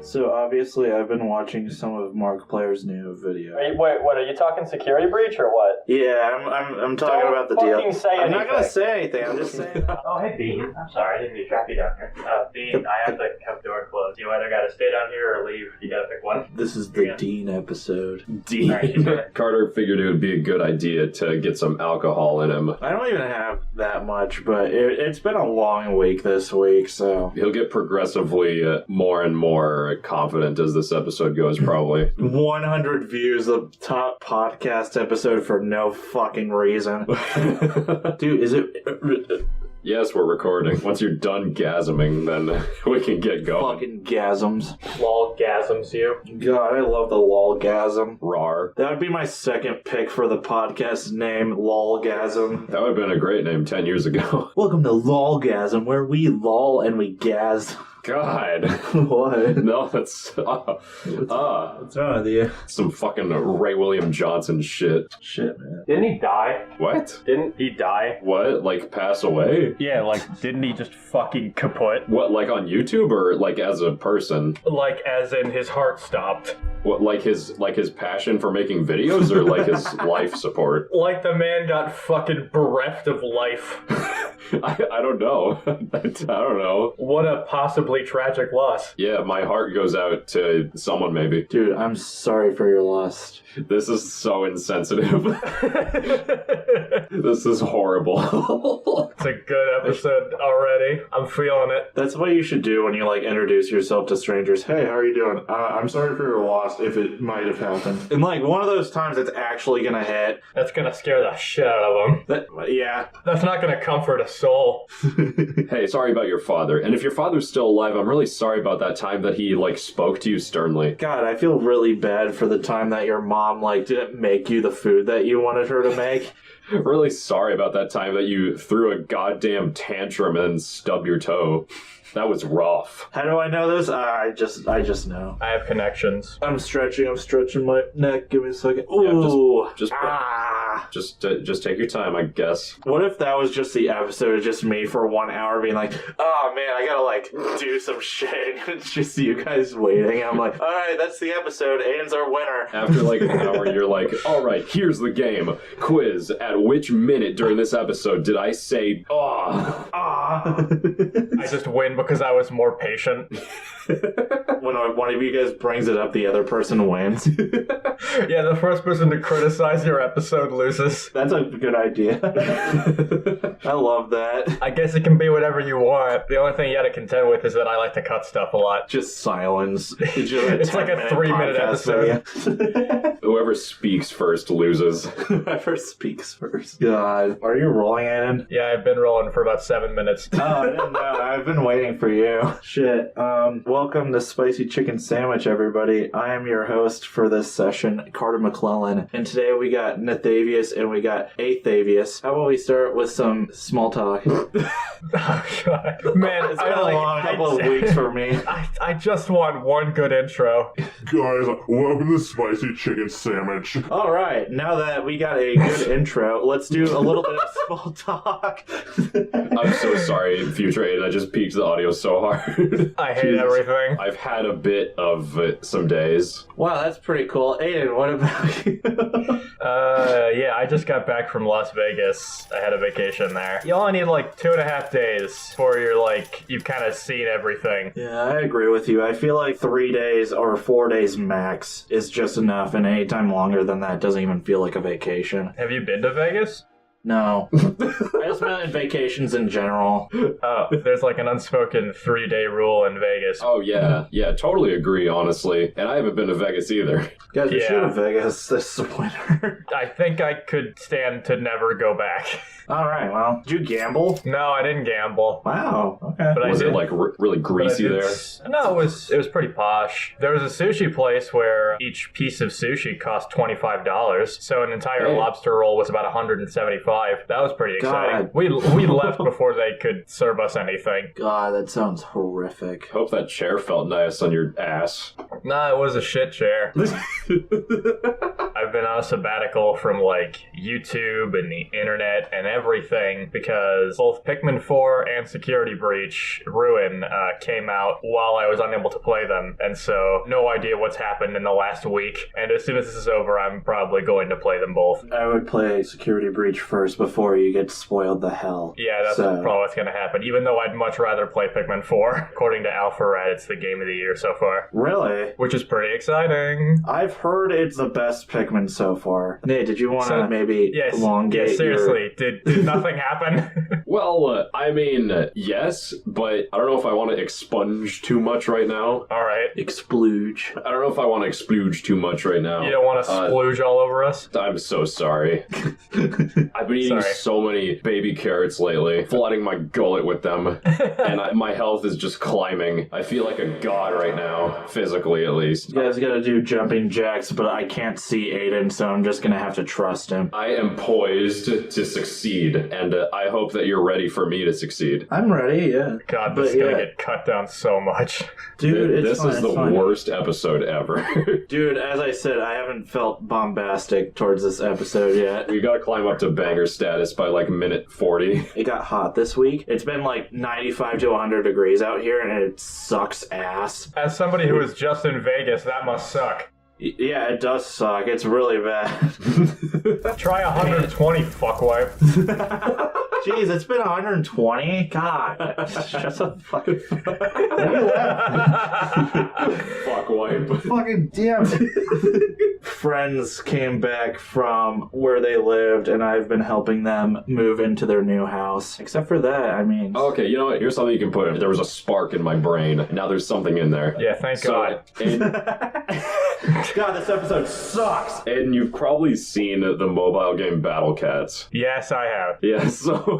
So obviously I've been watching some of Markiplier's new video. Wait, what, are you talking security breach or what? Yeah, I'm talking about the deal. I'm not gonna say anything, I'm just saying. Oh, hey, Bean. I'm sorry, I didn't mean to trap you down here. Bean, I have the door closed. You either gotta stay down here or leave. You gotta pick one. This is the Dean episode. Dean. Right, Carter figured it would be a good idea to get some alcohol in him. I don't even have that much, but it's been a long week this week, so... He'll get progressively more and more confident as this episode goes, probably. 100 views, the top podcast episode for no fucking reason. Dude, is it... Yes, we're recording. Once you're done gasming, then we can get going. Fucking gasms. Lolgasms you. God, I love the lolgasm. Rar. That would be my second pick for the podcast name, lolgasm. That would have been a great name 10 years ago. Welcome to lolgasm, where we lol and we gas. God. What? No, that's... What's wrong with you? Some fucking Ray William Johnson shit. Shit, man. Didn't he die? What? Didn't he die? What? Like, pass away? Yeah, like, didn't he just fucking kaput? What, like on YouTube or like as a person? Like, as in his heart stopped. What, like his passion for making videos or like his life support? Like the man got fucking bereft of life. I don't know. I don't know. What a possibly tragic loss. Yeah, my heart goes out to someone maybe. Dude, I'm sorry for your loss. This is so insensitive. This is horrible. It's a good episode already. I'm feeling it. That's what you should do when you, like, introduce yourself to strangers. Hey, how are you doing? I'm sorry for your loss, if it might have happened. And, like, one of those times it's actually gonna hit. That's gonna scare the shit out of him. Yeah. That's not gonna comfort a soul. Hey, sorry about your father. And if your father's still alive, I'm really sorry about that time that he, like, spoke to you sternly. God, I feel really bad for the time that your mom, like, didn't make you the food that you wanted her to make. Really sorry about that time that you threw a goddamn tantrum and stubbed your toe. That was rough. How do I know this? I just know. I have connections. I'm stretching my neck. Give me a second. Ooh. Yeah, just take your time, I guess. What if that was just the episode of just me for 1 hour being like, oh man, I gotta like do some shit. And it's just you guys waiting. I'm like, alright, that's the episode. Aiden's our winner. After like an hour, you're like, alright, here's the game. Quiz. At which minute during this episode did I say, I just win because I was more patient. When one of you guys brings it up, the other person wins. Yeah, the first person to criticize your episode loses. That's a good idea. I love that. I guess it can be whatever you want. The only thing you gotta contend with is that I like to cut stuff a lot. Just silence. It's like a 3-minute episode. Whoever speaks first loses. Whoever speaks first. God. Are you rolling, Aiden? Yeah, I've been rolling for about 7 minutes. Oh, I didn't know. I've been waiting for you. Shit. Welcome to Spicy Chicken Sandwich, everybody. I am your host for this session, Carter McClellan. And today we got Nathavius and we got Athavius. How about we start with some small talk? Oh, God. Man, It's been a long couple of weeks for me. I just want one good intro. Guys, welcome to Spicy Chicken Sandwich. All right. Now that we got a good intro, let's do a little bit of small talk. I'm so sorry, future Aiden. I just peaked the audio so hard. I hate everything. I've had a bit of some days. Wow, that's pretty cool. Aiden, what about you? Yeah, I just got back from Las Vegas. I had a vacation there. You only need like 2.5 days before you've kind of seen everything. Yeah, I agree with you. I feel like 3 days or 4 days max is just enough, and any time longer than that doesn't even feel like a vacation. Have you been to Vegas? No. I just meant in vacations in general. Oh, there's like an unspoken 3-day rule in Vegas. Oh, yeah. Yeah, totally agree, honestly. And I haven't been to Vegas either. Guys, we Yeah. should have Vegas this winter. I think I could stand to never go back. All right, well, did you gamble? No, I didn't gamble. Wow, okay. But Was I did, it like really greasy but I there? did- No, it was pretty posh. There was a sushi place where each piece of sushi cost $25, so an entire Hey. lobster roll was about $175. That was pretty exciting. God. We left before they could serve us anything. God, that sounds horrific. Hope that chair felt nice on your ass. Nah, it was a shit chair. I've been on a sabbatical from like YouTube and the internet and everything because both Pikmin 4 and Security Breach Ruin came out while I was unable to play them, and so no idea what's happened in the last week. And as soon as this is over, I'm probably going to play them both. I would play Security Breach first before you get spoiled the hell. Yeah, that's probably what's going to happen, even though I'd much rather play Pikmin 4. According to Alpharet, it's the game of the year so far. Really? Which is pretty exciting. I've heard it's the best Pikmin so far. Nate, did you want to maybe elongate seriously, did nothing happen? Well, I mean, yes, but I don't know if I want to expunge too much right now. All right. Explooge. I don't know if I want to explooge too much right now. You don't want to splooge all over us? I'm so sorry. I've been eating so many baby carrots lately, flooding my gullet with them, and my health is just climbing. I feel like a god right now, physically at least. You guys gotta do jumping jacks, but I can't see Aiden, so I'm just gonna have to trust him. I am poised to succeed, and I hope that you're ready for me to succeed. I'm ready, yeah. God, this is gonna get cut down so much. Dude, this is the worst episode ever. Dude, as I said, I haven't felt bombastic towards this episode yet. We gotta climb up to banger status by like minute 40. It got hot this week. It's been like 95 to 100 degrees out here, and it sucks ass. As somebody who was just in Vegas, that must suck. Yeah, it does suck. It's really bad. Try 120, fuckwipe. Jeez, it's been 120? God. Shut the fucking Fuckwipe. Fucking damn it. Friends came back from where they lived, and I've been helping them move into their new house. Except for that, I mean... Okay, you know what? Here's something you can put in. There was a spark in my brain. Now there's something in there. Yeah, thank God. God, this episode sucks. And you've probably seen the mobile game Battle Cats. Yes, I have. Yeah, so...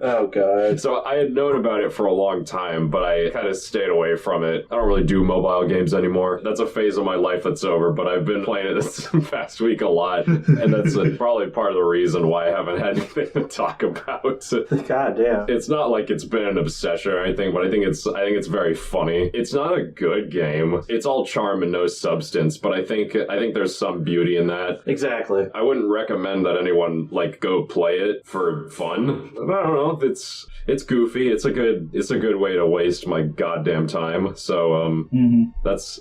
Oh, God. So I had known about it for a long time, but I kind of stayed away from it. I don't really do mobile games anymore. That's a phase of my life that's over, but I've been playing it this past week a lot, and that's probably part of the reason why I haven't had anything to talk about. God damn. It's not like it's been an obsession or anything, but I think it's very funny. It's not a good game. It's all charm and no substance, but I think there's some beauty in that. Exactly. I wouldn't recommend that anyone like go play it for fun. I don't know. It's goofy. It's a good way to waste my goddamn time. So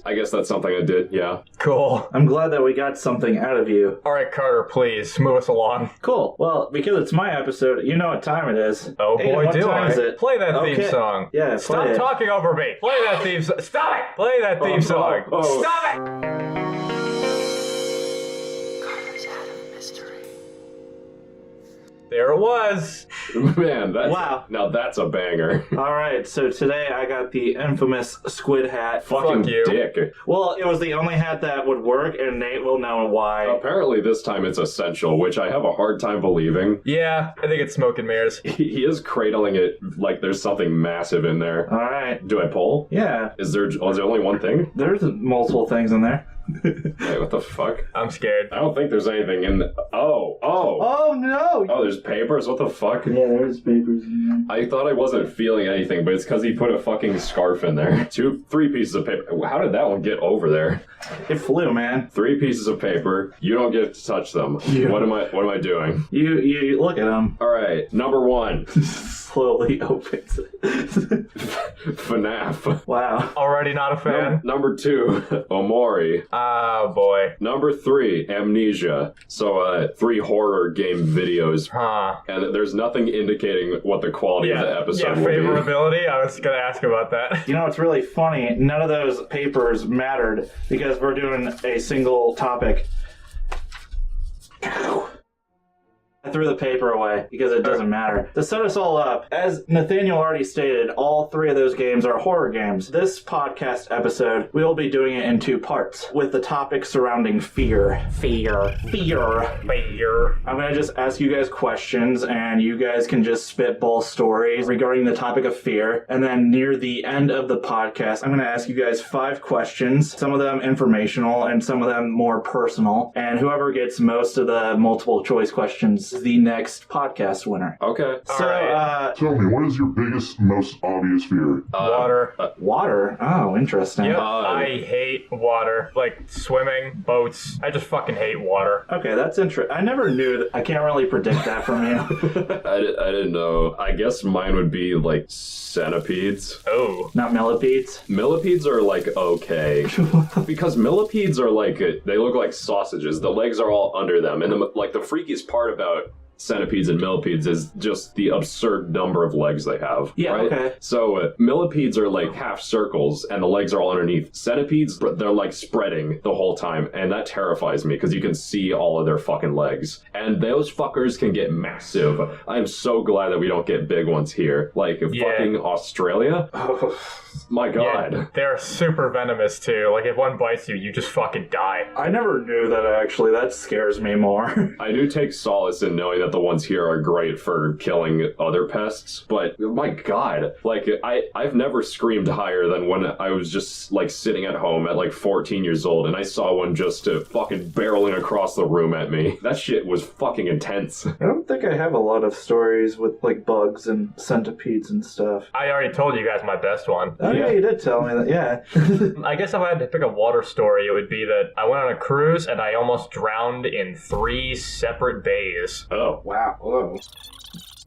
I guess that's something I did. Yeah. Cool. I'm glad that we got something out of you. All right, Carter, please move us along. Cool. Well, because it's my episode, you know what time it is. Oh boy, Aiden, do what time I! is it? Play that theme song. Yeah. Stop talking over me. Play that theme song. Stop it. Play that theme song. Stop it. Carter's out of mystery. There it was. Man, Wow. Now that's a banger. All right, so today I got the infamous squid hat. Fucking Fuck you. dick. Well, it was the only hat that would work, and Nate will know why. Apparently this time it's essential, which I have a hard time believing. Yeah, I think it's smoke and mirrors. He is cradling it like there's something massive in there. All right. Do I pull? Yeah, Is there only one thing? there's multiple things in there. Wait, what the fuck? I'm scared. I don't think there's anything in the... Oh. Oh, no! Oh, there's papers? What the fuck? Yeah, there's papers in there. I thought I wasn't feeling anything, but it's because he put a fucking scarf in there. 3 pieces of paper. How did that one get over there? It flew, man. 3 pieces of paper. You don't get to touch them. Yeah. What am I doing? You look at them. All right, number 1. Slowly opens it. FNAF. Wow. Already not a fan. Number 2, Omori. Oh boy. Number 3, Amnesia. So 3 horror game videos. Huh. And there's nothing indicating what the quality of the episode will be. Favorability. I was gonna ask about that. You know, it's really funny. None of those papers mattered because we're doing a single topic. I threw the paper away because it doesn't matter. To set us all up, as Nathaniel already stated, all 3 of those games are horror games. This podcast episode, we will be doing it in 2 parts, with the topic surrounding fear. Fear. I'm going to just ask you guys questions, and you guys can just spitball stories regarding the topic of fear. And then near the end of the podcast, I'm going to ask you guys 5 questions, some of them informational and some of them more personal. And whoever gets most of the multiple choice questions the next podcast winner. Okay. So, Alright. Tell me, what is your biggest, most obvious fear? Water. water. Oh, interesting. Yep. I hate water. Like swimming, boats. I just fucking hate water. Okay, that's interesting. I never knew that. I can't really predict that from you. I didn't know. I guess mine would be like centipedes. Oh. Not millipedes. Millipedes are like okay. Because millipedes are like, they look like sausages. The legs are all under them. And the freakiest part about centipedes and millipedes is just the absurd number of legs they have. Yeah, right? okay. So millipedes are like half circles and the legs are all underneath. Centipedes, they're like spreading the whole time, and that terrifies me because you can see all of their fucking legs. And those fuckers can get massive. I'm so glad that we don't get big ones here. Like fucking Australia. My God. Yeah, they're super venomous too. Like if one bites you, you just fucking die. I never knew that, actually. That scares me more. I do take solace in knowing that the ones here are great for killing other pests, but my God, like I've never screamed higher than when I was just like sitting at home at like 14 years old and I saw one just fucking barreling across the room at me. That shit was fucking intense. I don't think I have a lot of stories with like bugs and centipedes and stuff. I already told you guys my best one. Oh yeah, you did tell me that, yeah. I guess if I had to pick a water story, it would be that I went on a cruise and I almost drowned in 3 separate bays. Oh. Wow. Whoa.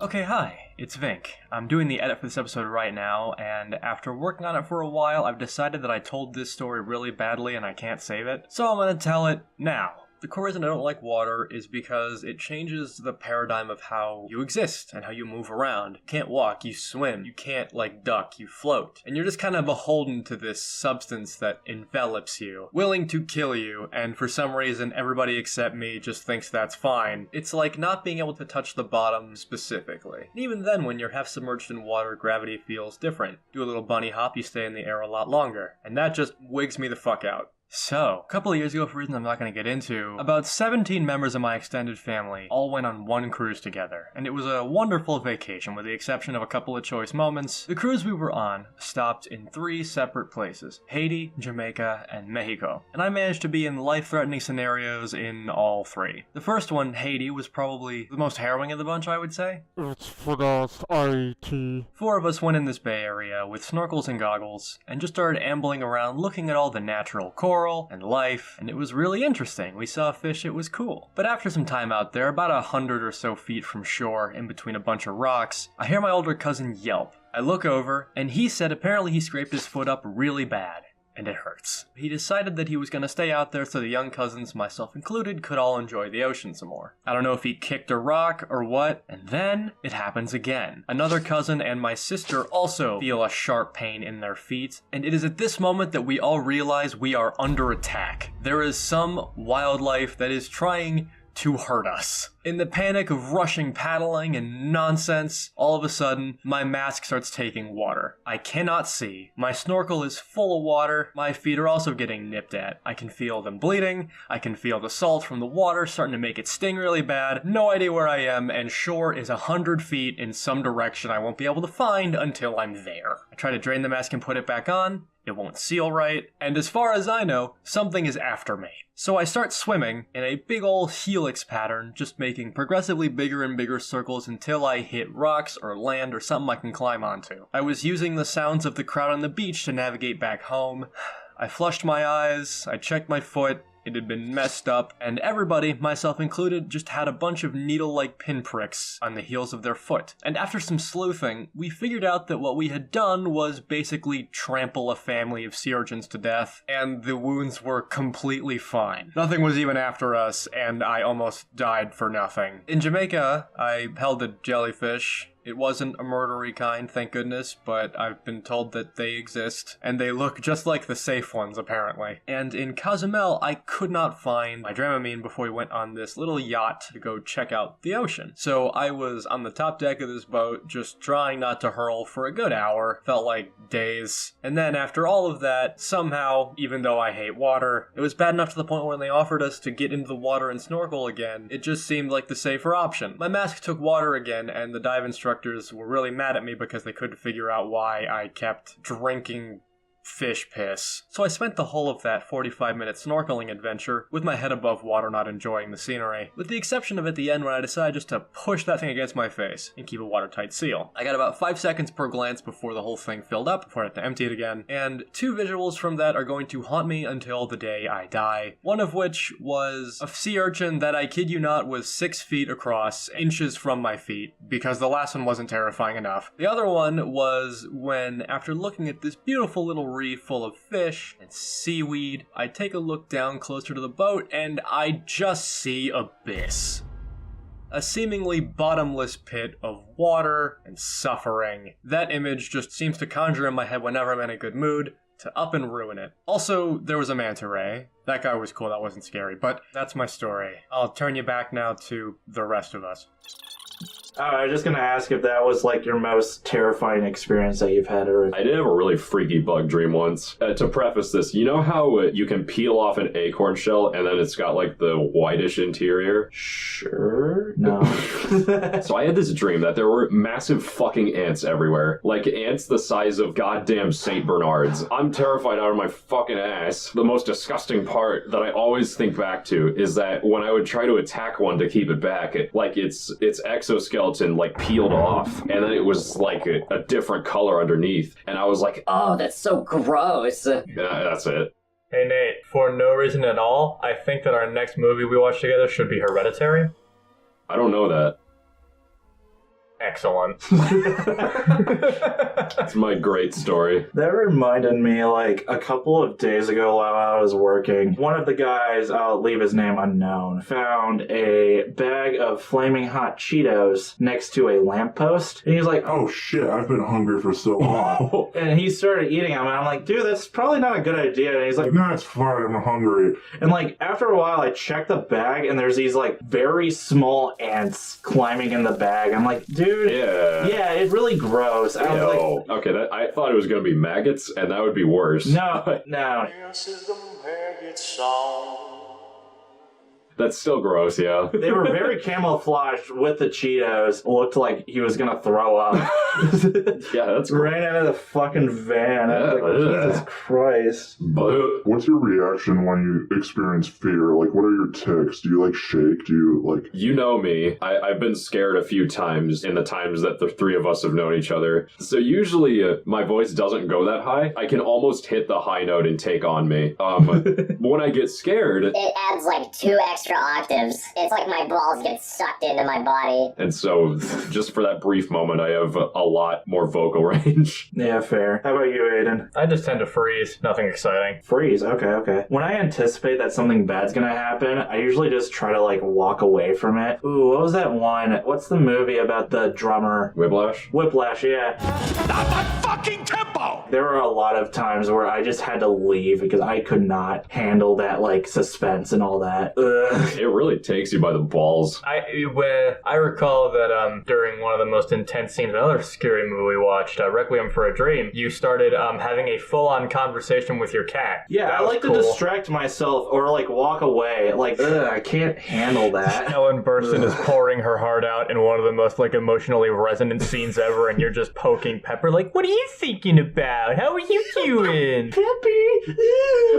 Okay, hi, it's Vinc. I'm doing the edit for this episode right now, and after working on it for a while, I've decided that I told this story really badly and I can't save it, so I'm gonna tell it now. The core reason I don't like water is because it changes the paradigm of how you exist and how you move around. You can't walk, you swim. You can't, duck, you float. And you're just kind of beholden to this substance that envelops you, willing to kill you, and for some reason everybody except me just thinks that's fine. It's like not being able to touch the bottom specifically. And even then, when you're half submerged in water, gravity feels different. Do a little bunny hop, you stay in the air a lot longer. And that just wigs me the fuck out. So, a couple of years ago, for reasons I'm not going to get into, about 17 members of my extended family all went on one cruise together, and it was a wonderful vacation with the exception of a couple of choice moments. The cruise we were on stopped in 3 separate places: Haiti, Jamaica, and Mexico, and I managed to be in life-threatening scenarios in all 3. The first one, Haiti, was probably the most harrowing of the bunch, I would say. It's pronounced I-T. 4 of us went in this bay area with snorkels and goggles, and just started ambling around looking at all the natural coral and life, and it was really interesting. We saw fish, it was cool. But after some time out there, about 100 or so feet from shore, in between a bunch of rocks, I hear my older cousin yelp. I look over, and he said apparently he scraped his foot up really bad. And it hurts. He decided that he was going to stay out there so the young cousins, myself included, could all enjoy the ocean some more. I don't know if he kicked a rock or what, and then it happens again. Another cousin and my sister also feel a sharp pain in their feet, and it is at this moment that we all realize we are under attack. There is some wildlife that is trying to hurt us. In the panic of rushing paddling and nonsense, all of a sudden, my mask starts taking water. I cannot see. My snorkel is full of water. My feet are also getting nipped at. I can feel them bleeding. I can feel the salt from the water starting to make it sting really bad. No idea where I am, and shore is 100 feet in some direction I won't be able to find until I'm there. I try to drain the mask and put it back on. It won't seal right, and as far as I know, something is after me. So I start swimming in a big ol' helix pattern, just making progressively bigger and bigger circles until I hit rocks or land or something I can climb onto. I was using the sounds of the crowd on the beach to navigate back home. I flushed my eyes, I checked my foot. It had been messed up, and everybody, myself included, just had a bunch of needle-like pinpricks on the heels of their foot. And after some sleuthing, we figured out that what we had done was basically trample a family of sea urchins to death, and the wounds were completely fine. Nothing was even after us, and I almost died for nothing. In Jamaica, I held a jellyfish. It wasn't a murdery kind, thank goodness, but I've been told that they exist, and they look just like the safe ones, apparently. And in Cozumel, I could not find my Dramamine before we went on this little yacht to go check out the ocean. So I was on the top deck of this boat, just trying not to hurl for a good hour. Felt like days. And then after all of that, somehow, even though I hate water, it was bad enough to the point where when they offered us to get into the water and snorkel again, it just seemed like the safer option. My mask took water again, and the dive instructor were really mad at me because they couldn't figure out why I kept drinking fish piss. So I spent the whole of that 45-minute snorkeling adventure with my head above water, not enjoying the scenery, with the exception of at the end when I decided just to push that thing against my face and keep a watertight seal. I got about 5 seconds per glance before the whole thing filled up, before I had to empty it again, and 2 visuals from that are going to haunt me until the day I die. One of which was a sea urchin that, I kid you not, was 6 feet across, inches from my feet, because the last one wasn't terrifying enough. The other one was when, after looking at this beautiful little reef full of fish and seaweed, I take a look down closer to the boat and I just see abyss. A seemingly bottomless pit of water and suffering. That image just seems to conjure in my head whenever I'm in a good mood to up and ruin it. Also, there was a manta ray. That guy was cool, that wasn't scary, but that's my story. I'll turn you back now to the rest of us. I was just gonna ask if that was like your most terrifying experience that you've had, or I did have a really freaky bug dream once. To preface this, you know how you can peel off an acorn shell and then it's got like the whitish interior? Sure. No. So I had this dream that there were massive fucking ants everywhere. Like ants the size of goddamn St. Bernards. I'm terrified out of my fucking ass. The most disgusting part that I always think back to is that when I would try to attack one to keep it back, its exoskeleton like peeled off, and then it was like a different color underneath, and I was like, Oh, that's so gross. yeah, that's it. Hey Nate, for no reason at all, I think that our next movie we watch together should be Hereditary. I don't know that. Excellent. It's my great story. That reminded me, like, a couple of days ago while I was working, one of the guys, I'll leave his name unknown, found a bag of flaming hot Cheetos next to a lamppost. And he's like, Oh shit, I've been hungry for so long. and he started eating them. And I'm like, dude, that's probably not a good idea. And he's like, No, it's fine, I'm hungry. and like, after a while, I checked the bag and there's these, like, very small ants climbing in the bag. I'm like, dude, yeah, it's really gross. I was like, okay, I thought it was gonna be maggots, and that would be worse. no. This is the maggot song. That's still gross, yeah. They were very camouflaged with the Cheetos. Looked like he was gonna throw up. Yeah, that's gross. Ran out of the fucking van. I was like, Jesus Christ. But What's your reaction when you experience fear? Like, what are your tics? Do you, like, shake? Do you, like... you know me. I've been scared a few times in the times that the three of us have known each other. So usually my voice doesn't go that high. I can almost hit the high note and take on me. But when I get scared... It adds like 2 extra octaves. It's like my balls get sucked into my body. And so just for that brief moment, I have a lot more vocal range. Yeah, fair. How about you, Aiden? I just tend to freeze. Nothing exciting. Freeze. Okay. When I anticipate that something bad's gonna happen, I usually just try to, like, walk away from it. Ooh, what was that one? What's the movie about the drummer? Whiplash? Whiplash, yeah. Not my fucking tempo! There were a lot of times where I just had to leave because I could not handle that, like, suspense and all that. Ugh. It really takes you by the balls. I recall that during one of the most intense scenes in another scary movie we watched, Requiem for a Dream, you started having a full-on conversation with your cat. Yeah, That I was like cool. to distract myself or, like, walk away. Like, I can't handle that. Ellen Burstyn is pouring her heart out in one of the most, like, emotionally resonant scenes ever, and you're just poking Pepper like, what are you thinking about? How are you doing? Peppy!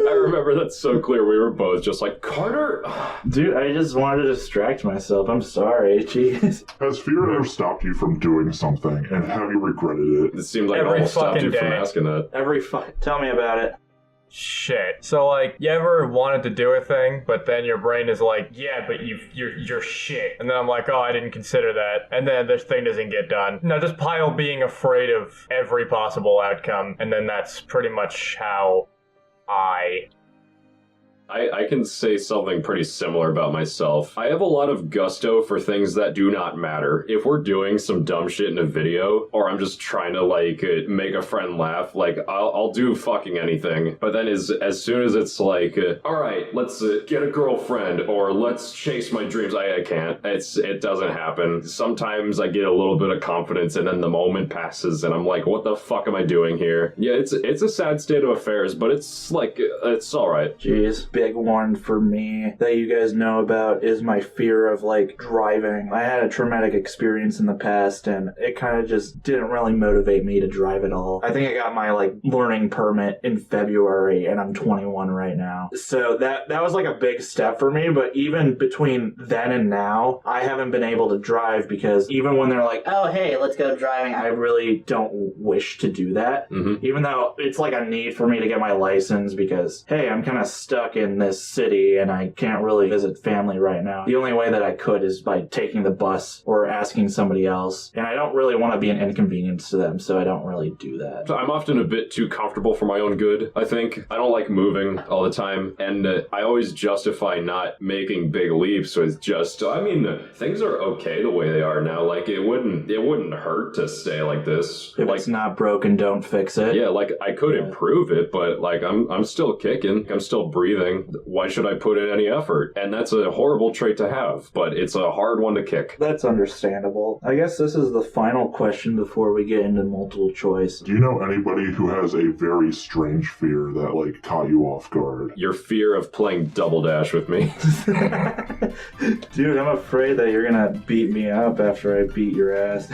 I remember that so clear. We were both just like, Carter! Dude, I just wanted to distract myself. I'm sorry. Jeez. Has fear ever stopped you from doing something, and have you regretted it? It seems like I Every almost stopped fucking you from day. asking that. Tell me about it. Shit. So, like, you ever wanted to do a thing, but then your brain is like, yeah, but you're shit. And then I'm like, oh, I didn't consider that. And then this thing doesn't get done. Now, just pile being afraid of every possible outcome, and then that's pretty much how I can say something pretty similar about myself. I have a lot of gusto for things that do not matter. If we're doing some dumb shit in a video, or I'm just trying to, like, make a friend laugh, like, I'll do fucking anything. But then as soon as it's like, alright, let's get a girlfriend, or let's chase my dreams, I can't. It doesn't happen. Sometimes I get a little bit of confidence, and then the moment passes, and I'm like, what the fuck am I doing here? Yeah, it's a sad state of affairs, but it's, like, it's alright. Jeez. big one for me that you guys know about is my fear of like driving. I had a traumatic experience in the past and it kind of just didn't really motivate me to drive at all. I think I got my like learning permit in February and I'm 21 right now. So that was like a big step for me, but even between then and now, I haven't been able to drive because even when they're like, oh, hey, let's go driving, I really don't wish to do that. Mm-hmm. Even though it's like a need for me to get my license because, hey, I'm kind of stuck in this city and I can't really visit family right now. The only way that I could is by taking the bus or asking somebody else. And I don't really want to be an inconvenience to them, so I don't really do that. So I'm often a bit too comfortable for my own good, I think. I don't like moving all the time, and I always justify not making big leaps with just, I mean, things are okay the way they are now. Like, it wouldn't hurt to stay like this. If like, it's not broken, don't fix it. Yeah, like, I could improve it, but, like, I'm still kicking. I'm still breathing. Why should I put in any effort? And that's a horrible trait to have, but it's a hard one to kick. That's understandable. I guess this is the final question before we get into multiple choice. Do you know anybody who has a very strange fear that, like, caught you off guard? Your fear of playing Double Dash with me. Dude, I'm afraid that you're gonna beat me up after I beat your ass.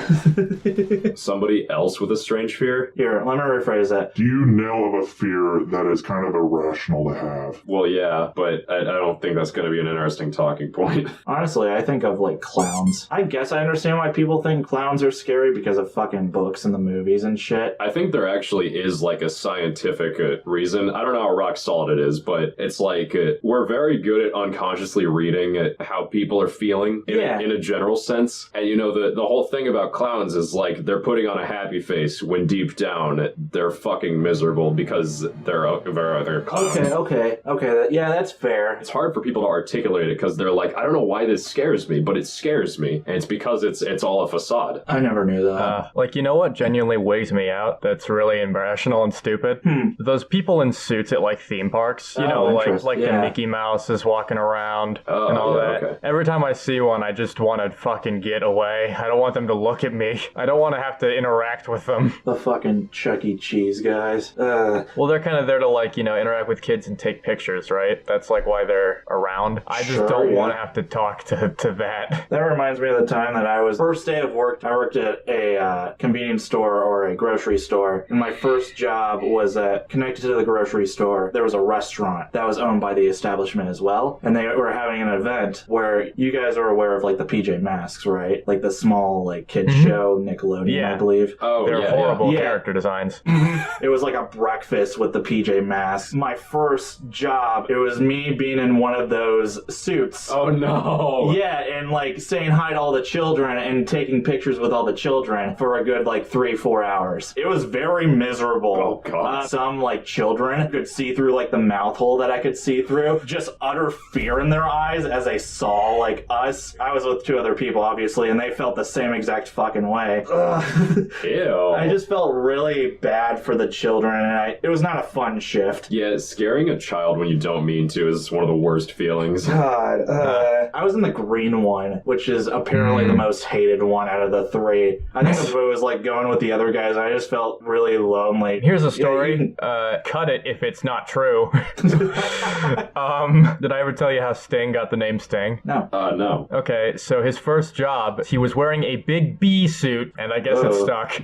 Somebody else with a strange fear? Here, let me rephrase that. Do you know of a fear that is kind of irrational to have? Well, yeah, but I don't think that's going to be an interesting talking point. Honestly, I think of, like, clowns. I guess I understand why people think clowns are scary because of fucking books and the movies and shit. I think there actually is, like, a scientific reason. I don't know how rock solid it is, but it's like we're very good at unconsciously reading how people are feeling in a general sense. And, you know, the whole thing about clowns is, like, they're putting on a happy face when deep down they're fucking miserable because they're clowns. Okay. Yeah, that's fair. It's hard for people to articulate it because they're like, I don't know why this scares me, but it scares me. And it's because it's all a facade. I never knew that. Like, you know what genuinely wigs me out that's really irrational and stupid? Those people in suits at, like, theme parks. You know, like the Mickey Mouse is walking around and all that. Okay. Every time I see one, I just want to fucking get away. I don't want them to look at me. I don't want to have to interact with them. The fucking Chuck E. Cheese guys. Well, they're kind of there to, like, you know, interact with kids and take pictures, right? That's, like, why they're around. I just don't want to have to talk to that. That reminds me of the time that I was, first day of work, I worked at a convenience store or a grocery store. And my first job was connected to the grocery store. There was a restaurant that was owned by the establishment as well. And they were having an event where you guys are aware of, like, the PJ Masks, right? Like the small, like, kids show, Nickelodeon, I believe. Oh, they're horrible character designs. It was like a breakfast with the PJ Masks. My first job, it was me being in one of those suits. Oh, no. Yeah, and, like, saying hi to all the children and taking pictures with all the children for a good, like, 3-4 hours. It was very miserable. Oh, God. Some, like, children could see through, like, the mouth hole that I could see through. Just utter fear in their eyes as they saw, like, us. I was with 2 other people, obviously, and they felt the same exact fucking way. Ew. I just felt really bad for the children, and it was not a fun shift. Yeah, scaring a child when you don't mean to is one of the worst feelings. God, I was in the green one, which is apparently the most hated one out of the 3. I think if it was, like, going with the other guys, I just felt really lonely. Here's a story. Cut it if it's not true. Did I ever tell you how Sting got the name Sting? No. No. Okay, so his first job, he was wearing a big B suit, and I guess it stuck.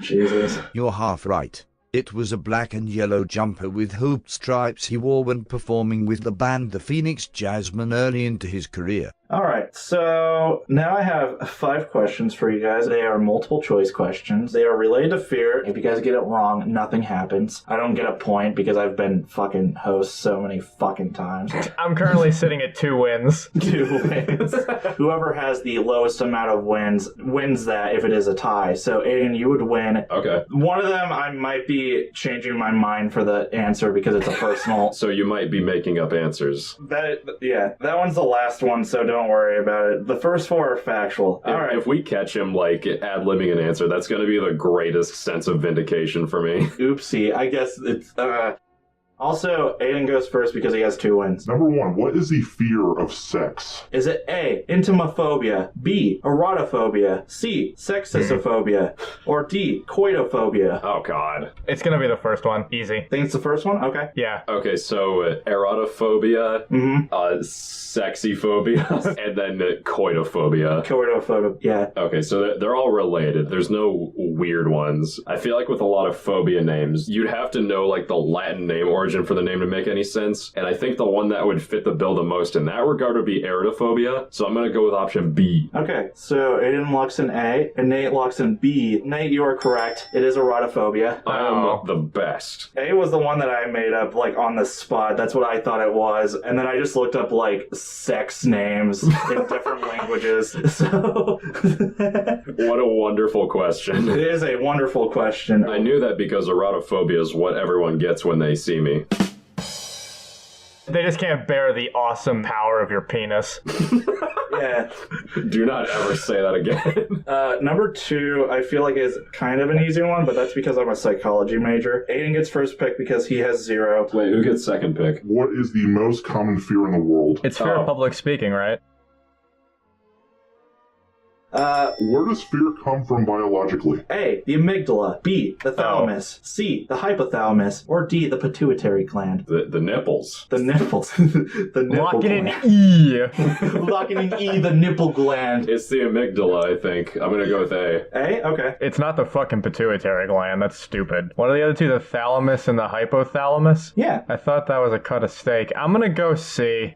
Jesus. You're half right. It was a black and yellow jumper with hoop stripes he wore when performing with the band the Phoenix Jazzmen early into his career. All right, so now I have 5 questions for you guys. They are multiple choice questions. They are related to fear. If you guys get it wrong, nothing happens. I don't get a point because I've been fucking host so many fucking times. I'm currently sitting at 2 wins. 2 wins. Whoever has the lowest amount of wins wins that if it is a tie. So, Aiden, you would win. Okay. One of them, I might be changing my mind for the answer because it's a personal. So you might be making up answers. That one's the last one, so don't worry about it. The first 4 are factual. All right. If we catch him, like, ad-libbing an answer, that's going to be the greatest sense of vindication for me. Oopsie. I guess it's, Also, Aiden goes first because he has 2 wins. Number 1, what is the fear of sex? Is it A, intimaphobia, B, erotophobia, C, sexisophobia, or D, coitophobia? Oh, God. It's gonna be the first one. Easy. Think it's the first one? Okay. Yeah. Okay, so erotophobia, sexyphobia, and then coitophobia. Coitophobia, yeah. Okay, so they're all related. There's no weird ones. I feel like with a lot of phobia names, you'd have to know like the Latin name origin for the name to make any sense. And I think the one that would fit the bill the most in that regard would be erotophobia. So I'm going to go with option B. Okay, so Aiden locks in A, and Nate locks in B. Nate, you are correct. It is erotophobia. I am the best. A was the one that I made up, like, on the spot. That's what I thought it was. And then I just looked up, like, sex names in different languages. So... What a wonderful question. It is a wonderful question. I knew that because erotophobia is what everyone gets when they see me. They just can't bear the awesome power of your penis. Yeah. Do not ever say that again. Number 2, I feel like is kind of an easy one, but that's because I'm a psychology major. Aiden gets first pick because he has 0. Wait, who gets second pick? What is the most common fear in the world? It's fear of public speaking, right? Where does fear come from biologically? A, the amygdala. B, the thalamus. C, the hypothalamus. Or D, the pituitary gland. The nipples. The nipples. The nipple Lock it in gland. E. Locking in E, the nipple gland. It's the amygdala, I think. I'm gonna go with A. A? Okay. It's not the fucking pituitary gland. That's stupid. What are the other two? The thalamus and the hypothalamus? Yeah. I thought that was a cut of steak. I'm gonna go C.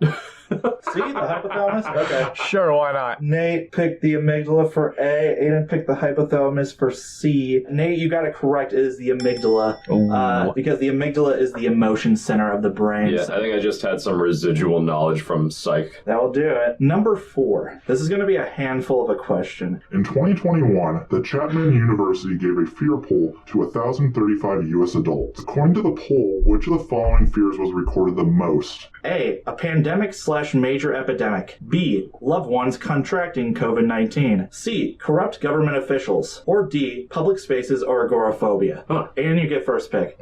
C, the hypothalamus? Okay. Sure, why not? Nate picked the amygdala for A. Aiden picked the hypothalamus for C. Nate, you got it correct. It is the amygdala. Because the amygdala is the emotion center of the brain. Yeah, I think I just had some residual knowledge from psych. That will do it. Number 4. This is going to be a handful of a question. In 2021, the Chapman University gave a fear poll to 1,035 U.S. adults. According to the poll, which of the following fears was recorded the most? A pandemic/major epidemic. B, loved ones contracting COVID-19. C, corrupt government officials. Or D, public spaces or agoraphobia. And you get first pick.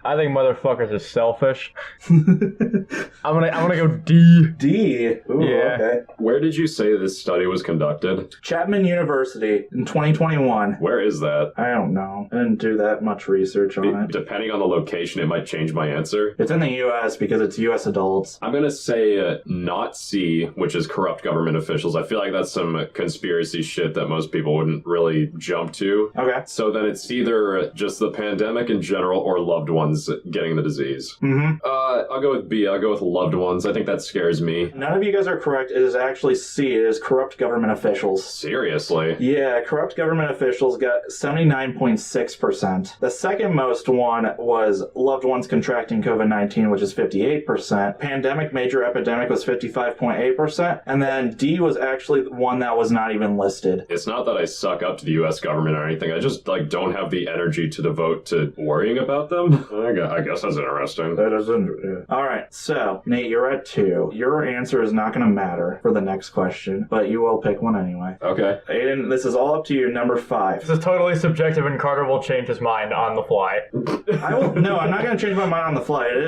I think motherfuckers are selfish. I'm gonna go D. D. Ooh, Yeah. okay. Where did you say this study was conducted? Chapman University in 2021. Where is that? I don't know. I didn't do that much research on it. Depending on the location, it might change my answer. It's in the U.S. because it's U.S. adults. I'm gonna say not C, which is corrupt government officials. I feel like that's some conspiracy shit that most people wouldn't really jump to. Okay. So then it's either just the pandemic in general or loved ones getting the disease. I'll go with B. I'll go with loved ones. I think that scares me. None of you guys are correct. It is actually C. It is corrupt government officials. Seriously? Yeah, corrupt government officials got 79.6%. The second most one was loved ones contracting COVID-19, which is 58%. Pandemic major epidemic was 55.8%. And then D was actually one that was not even listed. It's not that I suck up to the U.S. government or anything. I just don't have the energy to devote to worrying about them. I guess that's interesting. That is interesting. All right, so Nate, you're at 2. Your answer is not going to matter for the next question, but you will pick one anyway. Okay. Aiden, this is all up to you. Number 5. This is totally subjective, and Carter will change his mind on the fly. No, I'm not going to change my mind on the fly. It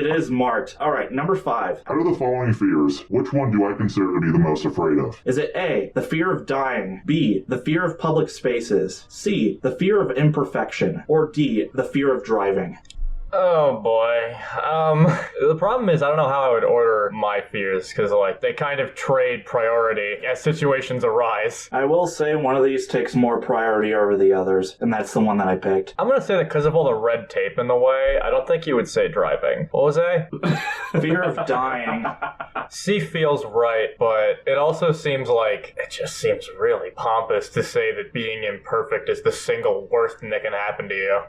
is marked. All right, number 5. Out of the following fears, which one do I consider to be the most afraid of? Is it A, the fear of dying, B, the fear of public spaces, C, the fear of imperfection, or D, the fear of driving? Oh boy. The problem is I don't know how I would order my fears because they kind of trade priority as situations arise. I will say one of these takes more priority over the others, and that's the one that I picked. I'm gonna say that because of all the red tape in the way, I don't think you would say driving. What was A? Fear of dying. C feels right, but it also seems like it just seems really pompous to say that being imperfect is the single worst thing that can happen to you.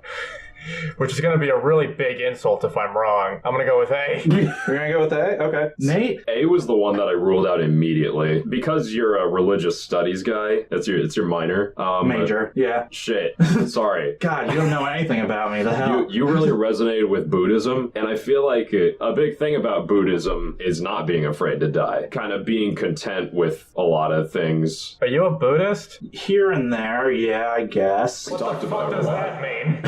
Which is going to be a really big insult if I'm wrong. I'm going to go with A. You're going to go with A? Okay. Nate? A was the one that I ruled out immediately. Because you're a religious studies guy, it's your minor. Major, yeah. Shit. Sorry. God, you don't know anything about me. The hell? You really resonated with Buddhism, and I feel like a big thing about Buddhism is not being afraid to die. Kind of being content with a lot of things. Are you a Buddhist? Here and there, yeah, I guess. What the fuck does that mean?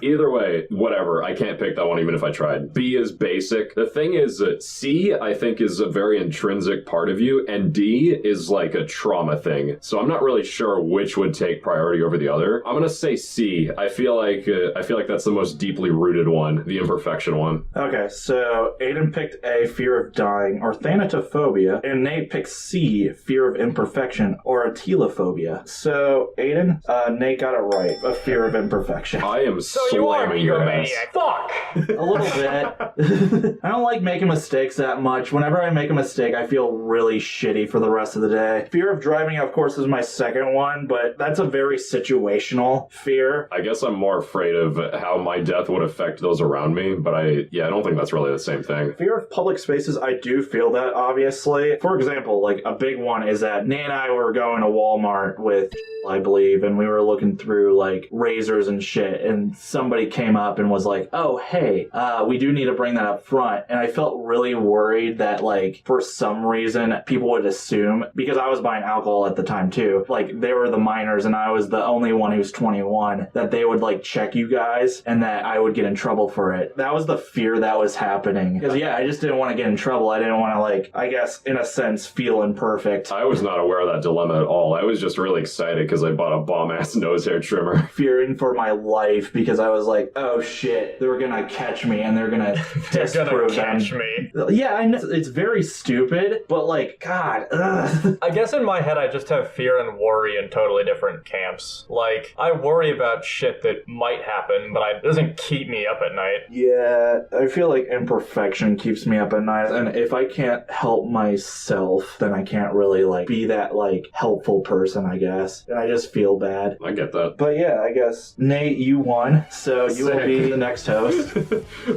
Either way, whatever. I can't pick that one even if I tried. B is basic. The thing is, C, I think, is a very intrinsic part of you, and D is like a trauma thing. So I'm not really sure which would take priority over the other. I'm gonna say C. I feel like that's the most deeply rooted one, the imperfection one. Okay, so Aiden picked A, fear of dying, or thanatophobia, and Nate picked C, fear of imperfection, or atelophobia. So, Aiden, Nate got it right, a fear of imperfection. I am So you are an slamming your ass. egomaniac. Fuck! A little bit. I don't like making mistakes that much. Whenever I make a mistake, I feel really shitty for the rest of the day. Fear of driving, of course, is my second one, but that's a very situational fear. I guess I'm more afraid of how my death would affect those around me, but I don't think that's really the same thing. Fear of public spaces, I do feel that, obviously. For example, like, a big one is that Nate and I were going to Walmart with, I believe, and we were looking through, like, razors and shit, and somebody came up and was like, oh, hey, we do need to bring that up front. And I felt really worried that, like, for some reason, people would assume, because I was buying alcohol at the time, too, like, they were the minors and I was the only one who's 21, that they would, like, check you guys and that I would get in trouble for it. That was the fear that was happening. Because, yeah, I just didn't want to get in trouble. I didn't want to, like, I guess, in a sense, feel imperfect. I was not aware of that dilemma at all. I was just really excited because I bought a bomb-ass nose hair trimmer. Fearing for my life because I was like, oh shit, they're gonna catch me and they're gonna disprove catch me. Yeah, I know it's very stupid, but like, God, ugh. I guess in my head I just have fear and worry in totally different camps. Like, I worry about shit that might happen, but it doesn't keep me up at night. Yeah, I feel like imperfection keeps me up at night, and if I can't help myself, then I can't really, like, be that, like, helpful person, I guess. And I just feel bad. I get that. But yeah, I guess, Nate, you won, so you will be the next host.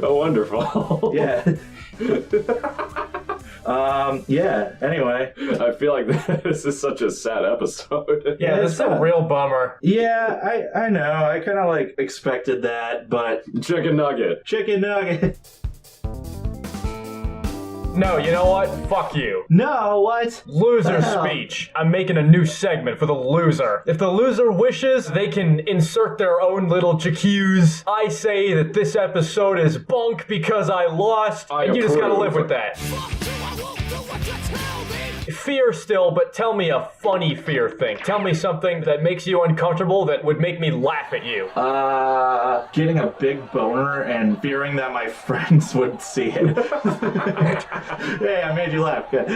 Oh, wonderful. Yeah. Yeah, anyway. I feel like this is such a sad episode. Yeah, this is a real bummer. Yeah, I know. I kind of, like, expected that, but... Chicken nugget. Chicken nugget. No, you know what? Fuck you. No, what? Loser speech. I'm making a new segment for the loser. If the loser wishes, they can insert their own little JQs. I say that this episode is bunk because I lost, and you just gotta live with that. Fear still, but tell me a funny fear thing. Tell me something that makes you uncomfortable that would make me laugh at you. Getting a big boner and fearing that my friends would see it. Hey, I made you laugh. Good.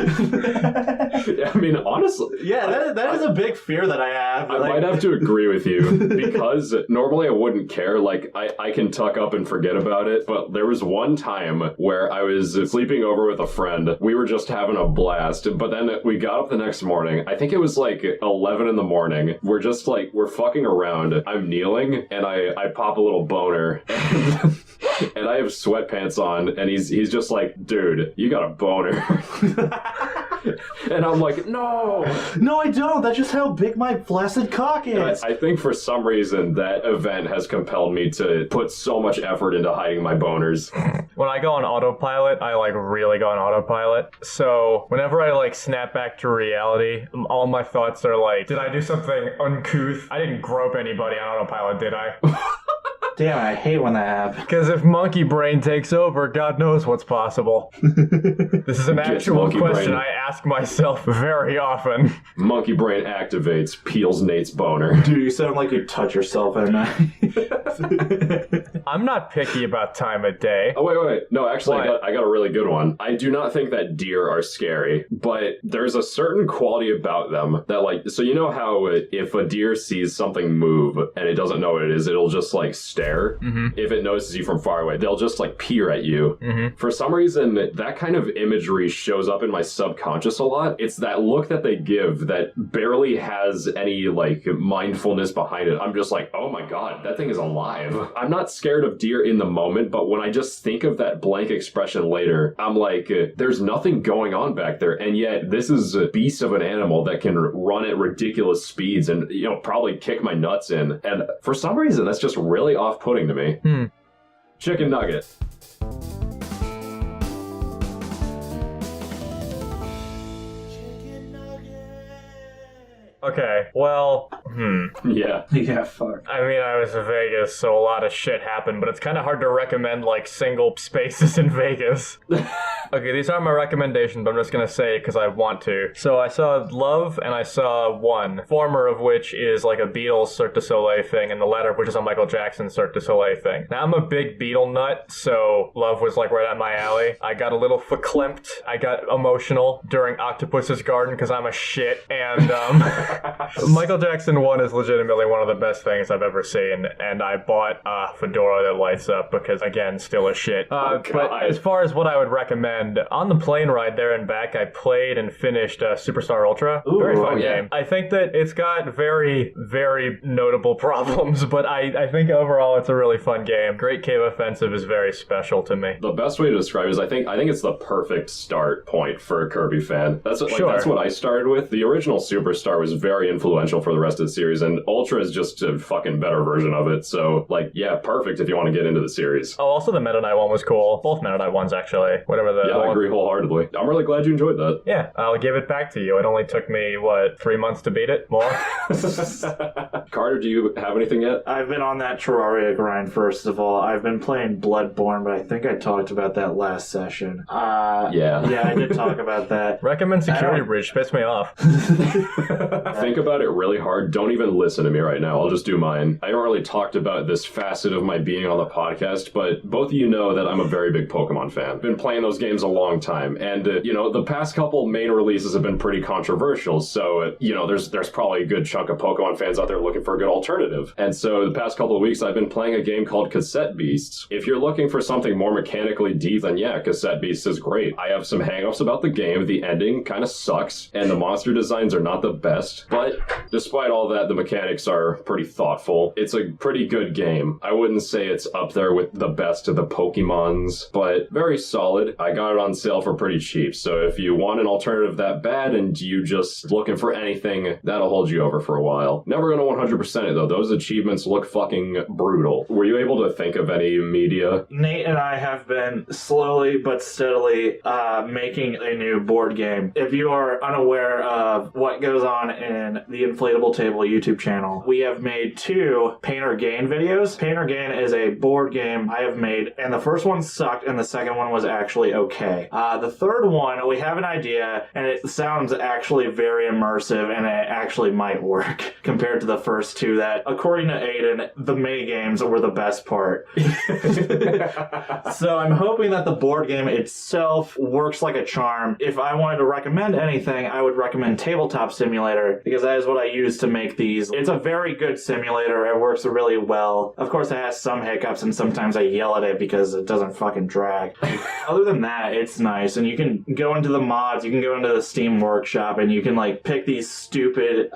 I mean, honestly... Yeah, that is a big fear that I have. I might have to agree with you, because normally I wouldn't care. Like, I can tuck up and forget about it, but there was one time where I was sleeping over with a friend. We were just having a blast, but then we got up the next morning. I think it was like 11 in the morning. We're just like, we're fucking around. I'm kneeling and I pop a little boner and I have sweatpants on and he's just like, dude, you got a boner. And I'm like, no, I don't. That's just how big my flaccid cock is. I think for some reason that event has compelled me to put so much effort into hiding my boners. When I go on autopilot, I like really go on autopilot. So whenever I like snap back to reality, all my thoughts are like, did I do something uncouth? I didn't grope anybody on autopilot, did I? Damn, I hate when that happens. Because if monkey brain takes over, God knows what's possible. This is an actual question I ask myself very often. Monkey brain activates, peels Nate's boner. Dude, you sound like you touch yourself at night. I'm not picky about time of day. Oh, wait. No, actually, I got a really good one. I do not think that deer are scary, but there's a certain quality about them that, like, so you know how if a deer sees something move and it doesn't know what it is, it'll just, like, stare. Mm-hmm. If it notices you from far away, they'll just, like, peer at you. Mm-hmm. For some reason, that kind of imagery shows up in my subconscious a lot. It's that look that they give that barely has any, like, mindfulness behind it. I'm just like, oh my god, that thing is alive. I'm not scared of deer in the moment, but when I just think of that blank expression later, I'm like, there's nothing going on back there, and yet this is a beast of an animal that can run at ridiculous speeds and, you know, probably kick my nuts in. And for some reason, that's just really off-putting to me. Chicken nugget. Okay, well, Yeah. Yeah, fuck. I mean, I was in Vegas, so a lot of shit happened, but it's kind of hard to recommend, like, single spaces in Vegas. Okay, these aren't my recommendations, but I'm just gonna say it because I want to. So I saw Love, and I saw One, former of which is, like, a Beatles Cirque du Soleil thing, and the latter of which is a Michael Jackson Cirque du Soleil thing. Now, I'm a big Beatle nut, so Love was, like, right on my alley. I got a little verklempt. I got emotional during Octopus's Garden because I'm a shit, and, Michael Jackson 1 is legitimately one of the best things I've ever seen, and I bought a fedora that lights up because, again, still a shit. But as far as what I would recommend, on the plane ride there and back, I played and finished Superstar Ultra. Ooh, very fun yeah. game. I think that it's got very, very notable problems, but I think overall it's a really fun game. Great Cave Offensive is very special to me. The best way to describe it is I think it's the perfect start point for a Kirby fan. That's what I started with. The original Superstar was very influential for the rest of the series, and Ultra is just a fucking better version of it. So, like, yeah, perfect if you want to get into the series. Oh, also the Meta Knight one was cool. Both Meta Knight ones, actually. Whatever the... Yeah, I agree wholeheartedly. I'm really glad you enjoyed that. Yeah, I'll give it back to you. It only took me, 3 months to beat it? More? Carter, do you have anything yet? I've been on that Terraria grind, first of all. I've been playing Bloodborne, but I think I talked about that last session. Yeah, I did talk about that. Recommend Security Breach. Piss me off. Think about it really hard. Don't even listen to me right now. I'll just do mine. I haven't really talked about this facet of my being on the podcast, but both of you know that I'm a very big Pokemon fan. Been playing those games a long time, and the past couple main releases have been pretty controversial, so there's probably a good chunk of Pokemon fans out there looking for a good alternative. And so the past couple of weeks I've been playing a game called Cassette Beasts. If you're looking for something more mechanically deep, then yeah, Cassette Beasts is great. I have some hang-ups about the game. The ending kind of sucks, and the monster designs are not the best, but despite all that, the mechanics are pretty thoughtful. It's a pretty good game. I wouldn't say it's up there with the best of the Pokemons, but very solid. I got it on sale for pretty cheap, so if you want an alternative that bad and you just looking for anything, that'll hold you over for a while. Never gonna 100% it though. Those achievements look fucking brutal. Were you able to think of any media? Nate and I have been slowly but steadily making a new board game. If you are unaware of what goes on in the Inflatable Table YouTube channel, we have made 2 Pain or Gain videos. Pain or Gain is a board game I have made, and the first one sucked and the second one was actually okay. The third one, we have an idea, and it sounds actually very immersive, and it actually might work compared to the first 2 that, according to Aiden, the mini games were the best part. So I'm hoping that the board game itself works like a charm. If I wanted to recommend anything, I would recommend Tabletop Simulator, because that is what I use to make these. It's a very good simulator. It works really well. Of course, it has some hiccups, and sometimes I yell at it because it doesn't fucking drag. Other than that, it's nice, and you can go into the mods, you can go into the Steam Workshop, and you can, pick these stupid,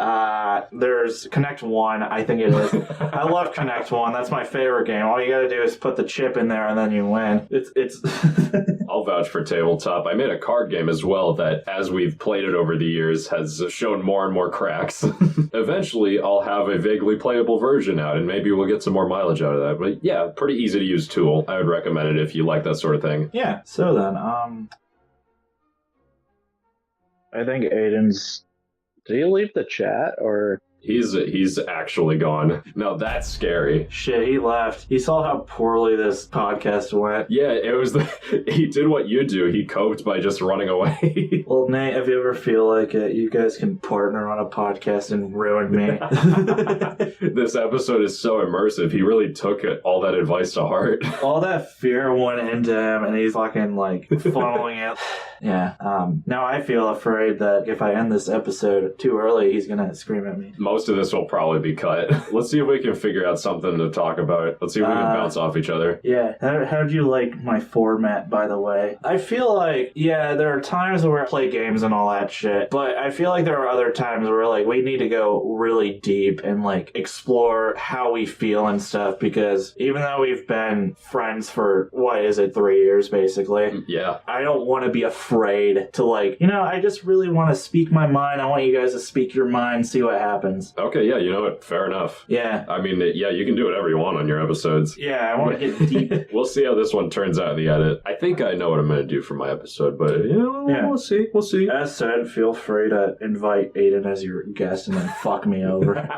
there's Connect 1, I think it is. I love Connect 1. That's my favorite game. All you gotta do is put the chip in there, and then you win. It's I'll vouch for Tabletop. I made a card game as well that, as we've played it over the years, has shown more and more cracks. Eventually, I'll have a vaguely playable version out, and maybe we'll get some more mileage out of that. But yeah, pretty easy to use tool. I would recommend it if you like that sort of thing. Yeah, so then, I think Aiden's... Did he leave the chat, or... He's actually gone. Now that's scary. Shit, he left. He saw how poorly this podcast went. Yeah, it was he did what you do. He coped by just running away. Well, Nate, if you ever feel like it, you guys can partner on a podcast and ruin me. This episode is so immersive. He really took all that advice to heart. All that fear went into him, and he's fucking, following it. Yeah. Now I feel afraid that if I end this episode too early, he's gonna scream at me. Most of this will probably be cut. Let's see if we can figure out something to talk about. Let's see if we can bounce off each other. Yeah. How'd you like my format, by the way? I feel like, yeah, there are times where I play games and all that shit, but I feel like there are other times where, we need to go really deep and, explore how we feel and stuff, because even though we've been friends for, 3 years, basically? Yeah. I don't want to be a afraid to like, I just really want to speak my mind. I want you guys to speak your mind, see what happens. Okay, yeah, you know what? Fair enough. Yeah. I mean, yeah, you can do whatever you want on your episodes. Yeah, I want to get deep. We'll see how this one turns out in the edit. I think I know what I'm going to do for my episode, but we'll see. We'll see. As said, feel free to invite Aiden as your guest and then fuck me over.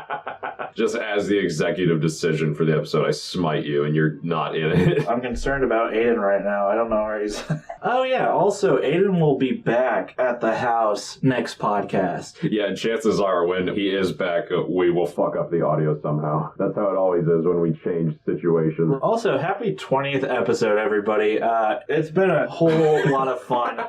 Just as the executive decision for the episode, I smite you and you're not in it. I'm concerned about Aiden right now. I don't know where he's... Oh, yeah. Also, Aiden will be back at the house next podcast. Yeah, and chances are when he is back, we will fuck up the audio somehow. That's how it always is when we change situations. Also, happy 20th episode, everybody. It's been a whole lot of fun.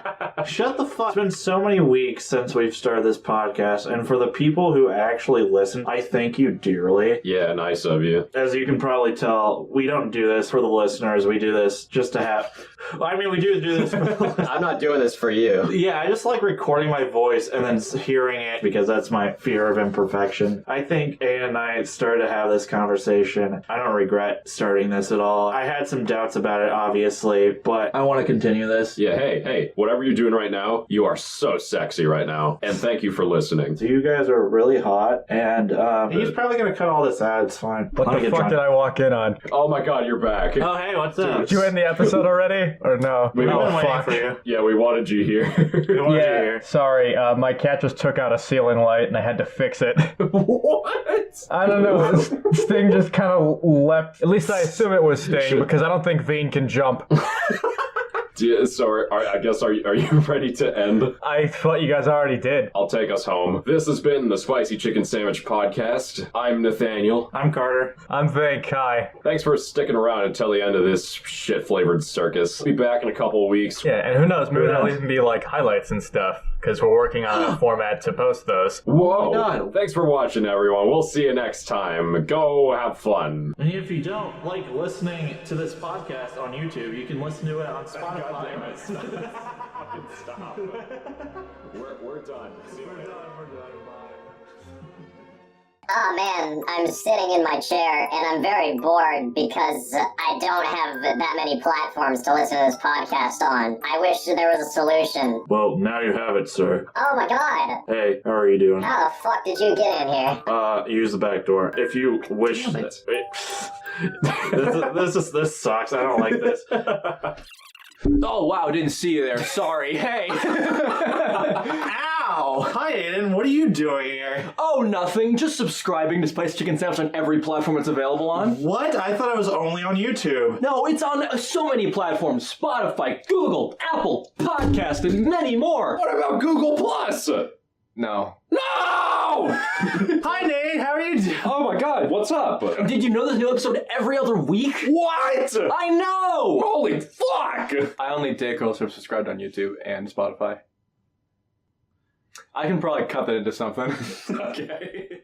Shut the fuck. It's been so many weeks since we've started this podcast, and for the people who actually listen, I thank you dearly. Yeah, nice of you. As you can probably tell, we don't do this for the listeners. We do this just to have... I mean, we do this for the listeners. I'm not doing this for you. Yeah, I just like recording my voice and then hearing it because that's my fear of imperfection. I think Aiden and I started to have this conversation. I don't regret starting this at all. I had some doubts about it, obviously, but I want to continue this. Yeah, hey, whatever you're doing right now, you are so sexy right now. And thank you for listening. So you guys are really hot, and he's probably going to cut all this out. It's fine. What the fuck did I walk in on? Oh my god, you're back. Oh, hey, what's up? Did you end the episode already? Or no? We've been waiting for you. Yeah, we wanted you here. Sorry. My cat just took out a ceiling light and I had to fix it. What? I don't know. This thing just kind of leapt. At least I assume it was Sting because I don't think Vinc can jump. So, I guess, are you ready to end? I thought you guys already did. I'll take us home. This has been the Spicy Chicken Sandwich Podcast. I'm Nathaniel. I'm Carter. I'm Vinc. Hi. Thanks for sticking around until the end of this shit-flavored circus. Be back in a couple of weeks. Yeah, and who knows, maybe there'll even be like highlights and stuff, because we're working on a format to post those. Whoa! Oh my God. Thanks for watching, everyone. We'll see you next time. Go have fun. And if you don't like listening to this podcast on YouTube, you can listen to it on Spotify. God damn it. Stop. We're done. See you later. We're done. Bye. Oh man, I'm sitting in my chair and I'm very bored because I don't have that many platforms to listen to this podcast on. I wish there was a solution. Well, now you have it, sir. Oh my god! Hey, how are you doing? How the fuck did you get in here? Use the back door. If you wish... This sucks. I don't like this. Oh, wow, didn't see you there. Sorry. Hey. Ow! Hi, Aiden. What are you doing here? Oh, nothing. Just subscribing to Spicy Chicken Sandwich on every platform it's available on. What? I thought it was only on YouTube. No, it's on so many platforms. Spotify, Google, Apple, Podcast, and many more. What about Google Plus? No. No! Hi, Nate. How are you doing? Oh my god, what's up? Did you know there's a new episode every other week? What? I know! Holy fuck! I only date girls who are subscribed on YouTube and Spotify. I can probably cut that into something. Okay.